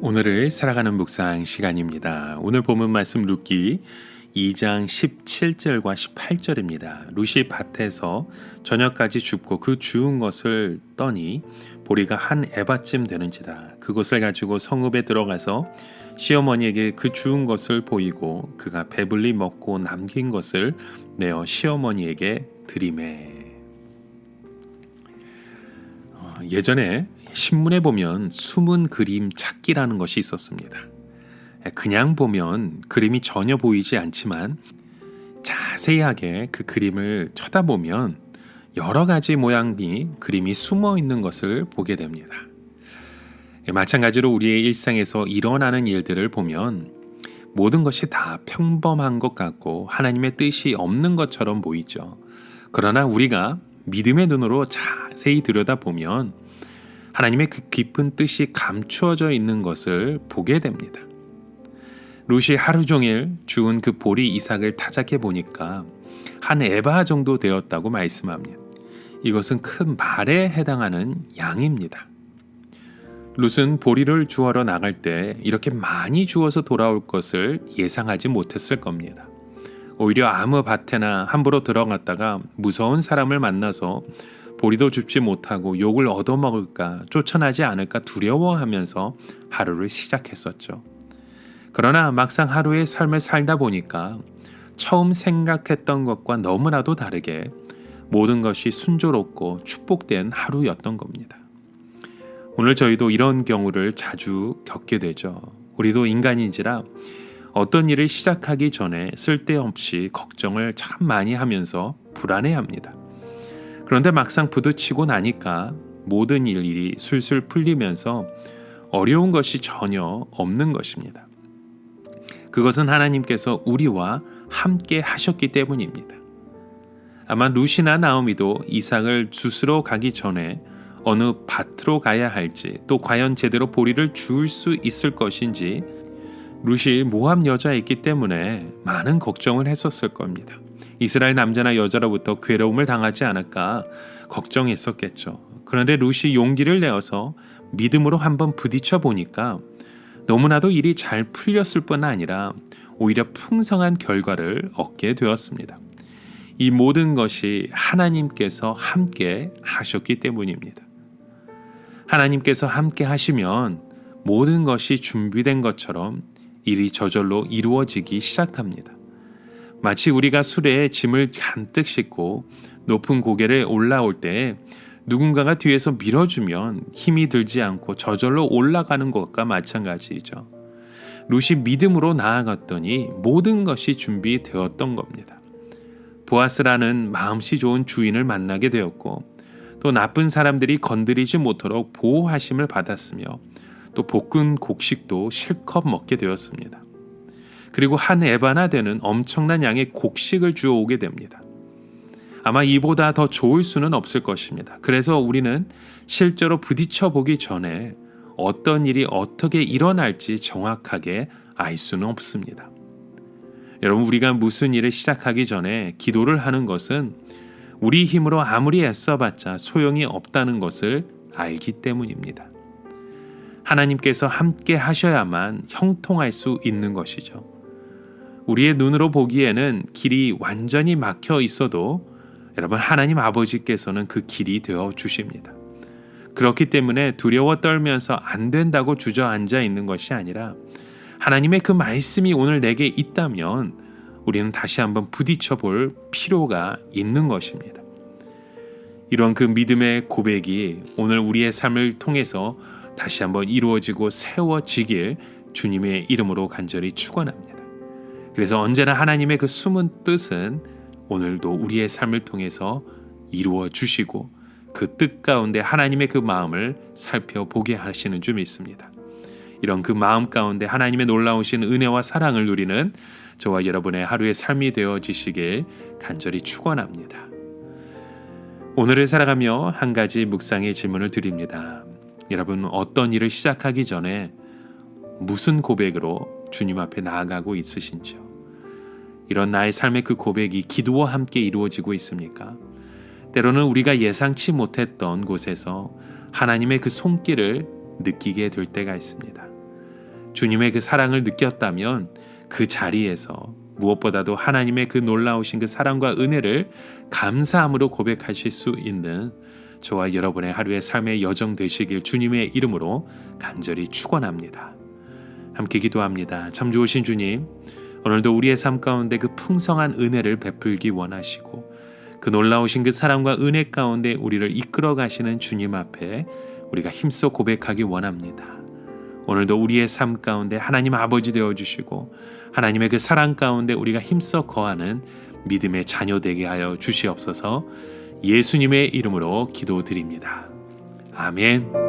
오늘을 살아가는 묵상 시간입니다. 오늘 본문 말씀 룻기 2장 17절과 18절입니다. 룻이 밭에서 저녁까지 줍고 그 주운 것을 떠니 보리가 한 에바쯤 되는지라. 그것을 가지고 성읍에 들어가서 시어머니에게 그 주운 것을 보이고 그가 배불리 먹고 남긴 것을 내어 시어머니에게 드리매. 예전에 신문에 보면 숨은 그림 찾기라는 것이 있었습니다. 그냥 보면 그림이 전혀 보이지 않지만 자세하게 그 그림을 쳐다보면 여러 가지 모양이 그림이 숨어 있는 것을 보게 됩니다. 마찬가지로 우리의 일상에서 일어나는 일들을 보면 모든 것이 다 평범한 것 같고 하나님의 뜻이 없는 것처럼 보이죠. 그러나 우리가 믿음의 눈으로 자세히 들여다보면 하나님의 그 깊은 뜻이 감추어져 있는 것을 보게 됩니다. 룻이 하루 종일 주운 그 보리 이삭을 타작해 보니까 한 에바 정도 되었다고 말씀합니다. 이것은 큰 말에 해당하는 양입니다. 룻은 보리를 주우러 나갈 때 이렇게 많이 주워서 돌아올 것을 예상하지 못했을 겁니다. 오히려 아무 밭에나 함부로 들어갔다가 무서운 사람을 만나서 보리도 줍지 못하고 욕을 얻어먹을까 쫓아나지 않을까 두려워하면서 하루를 시작했었죠. 그러나 막상 하루의 삶을 살다 보니까 처음 생각했던 것과 너무나도 다르게 모든 것이 순조롭고 축복된 하루였던 겁니다. 오늘 저희도 이런 경우를 자주 겪게 되죠. 우리도 인간인지라 어떤 일을 시작하기 전에 쓸데없이 걱정을 참 많이 하면서 불안해합니다. 그런데 막상 부딪히고 나니까 모든 일이 술술 풀리면서 어려운 것이 전혀 없는 것입니다. 그것은 하나님께서 우리와 함께 하셨기 때문입니다. 아마 룻이나 나오미도 이삭을 주스러 가기 전에 어느 밭으로 가야 할지 또 과연 제대로 보리를 주울 수 있을 것인지 룻이 모압 여자였기 때문에 많은 걱정을 했었을 겁니다. 이스라엘 남자나 여자로부터 괴로움을 당하지 않을까 걱정했었겠죠. 그런데 룻이 용기를 내어서 믿음으로 한번 부딪혀 보니까 너무나도 일이 잘 풀렸을 뿐 아니라 오히려 풍성한 결과를 얻게 되었습니다. 이 모든 것이 하나님께서 함께 하셨기 때문입니다. 하나님께서 함께 하시면 모든 것이 준비된 것처럼 일이 저절로 이루어지기 시작합니다. 마치 우리가 수레에 짐을 잔뜩 싣고 높은 고개를 올라올 때 누군가가 뒤에서 밀어주면 힘이 들지 않고 저절로 올라가는 것과 마찬가지이죠. 룻이 믿음으로 나아갔더니 모든 것이 준비되었던 겁니다. 보아스라는 마음씨 좋은 주인을 만나게 되었고 또 나쁜 사람들이 건드리지 못하도록 보호하심을 받았으며 또 볶은 곡식도 실컷 먹게 되었습니다. 그리고 한 에바나 되는 엄청난 양의 곡식을 주워오게 됩니다. 아마 이보다 더 좋을 수는 없을 것입니다. 그래서 우리는 실제로 부딪혀 보기 전에 어떤 일이 어떻게 일어날지 정확하게 알 수는 없습니다. 여러분, 우리가 무슨 일을 시작하기 전에 기도를 하는 것은 우리 힘으로 아무리 애써봤자 소용이 없다는 것을 알기 때문입니다. 하나님께서 함께 하셔야만 형통할 수 있는 것이죠. 우리의 눈으로 보기에는 길이 완전히 막혀 있어도 여러분, 하나님 아버지께서는 그 길이 되어 주십니다. 그렇기 때문에 두려워 떨면서 안 된다고 주저앉아 있는 것이 아니라 하나님의 그 말씀이 오늘 내게 있다면 우리는 다시 한번 부딪혀 볼 필요가 있는 것입니다. 이런 그 믿음의 고백이 오늘 우리의 삶을 통해서 다시 한번 이루어지고 세워지길 주님의 이름으로 간절히 축원합니다. 그래서 언제나 하나님의 그 숨은 뜻은 오늘도 우리의 삶을 통해서 이루어 주시고 그 뜻 가운데 하나님의 그 마음을 살펴보게 하시는 줄 믿습니다. 이런 그 마음 가운데 하나님의 놀라우신 은혜와 사랑을 누리는 저와 여러분의 하루의 삶이 되어지시길 간절히 축원합니다. 오늘을 살아가며 한 가지 묵상의 질문을 드립니다. 여러분, 어떤 일을 시작하기 전에 무슨 고백으로 주님 앞에 나아가고 있으신지요? 이런 나의 삶의 그 고백이 기도와 함께 이루어지고 있습니까? 때로는 우리가 예상치 못했던 곳에서 하나님의 그 손길을 느끼게 될 때가 있습니다. 주님의 그 사랑을 느꼈다면 그 자리에서 무엇보다도 하나님의 그 놀라우신 그 사랑과 은혜를 감사함으로 고백하실 수 있는 저와 여러분의 하루의 삶의 여정 되시길 주님의 이름으로 간절히 축원합니다. 함께 기도합니다. 참 좋으신 주님, 오늘도 우리의 삶 가운데 그 풍성한 은혜를 베풀기 원하시고 그 놀라우신 그 사랑과 은혜 가운데 우리를 이끌어 가시는 주님 앞에 우리가 힘써 고백하기 원합니다. 오늘도 우리의 삶 가운데 하나님 아버지 되어주시고 하나님의 그 사랑 가운데 우리가 힘써 거하는 믿음의 자녀 되게 하여 주시옵소서. 예수님의 이름으로 기도드립니다. 아멘.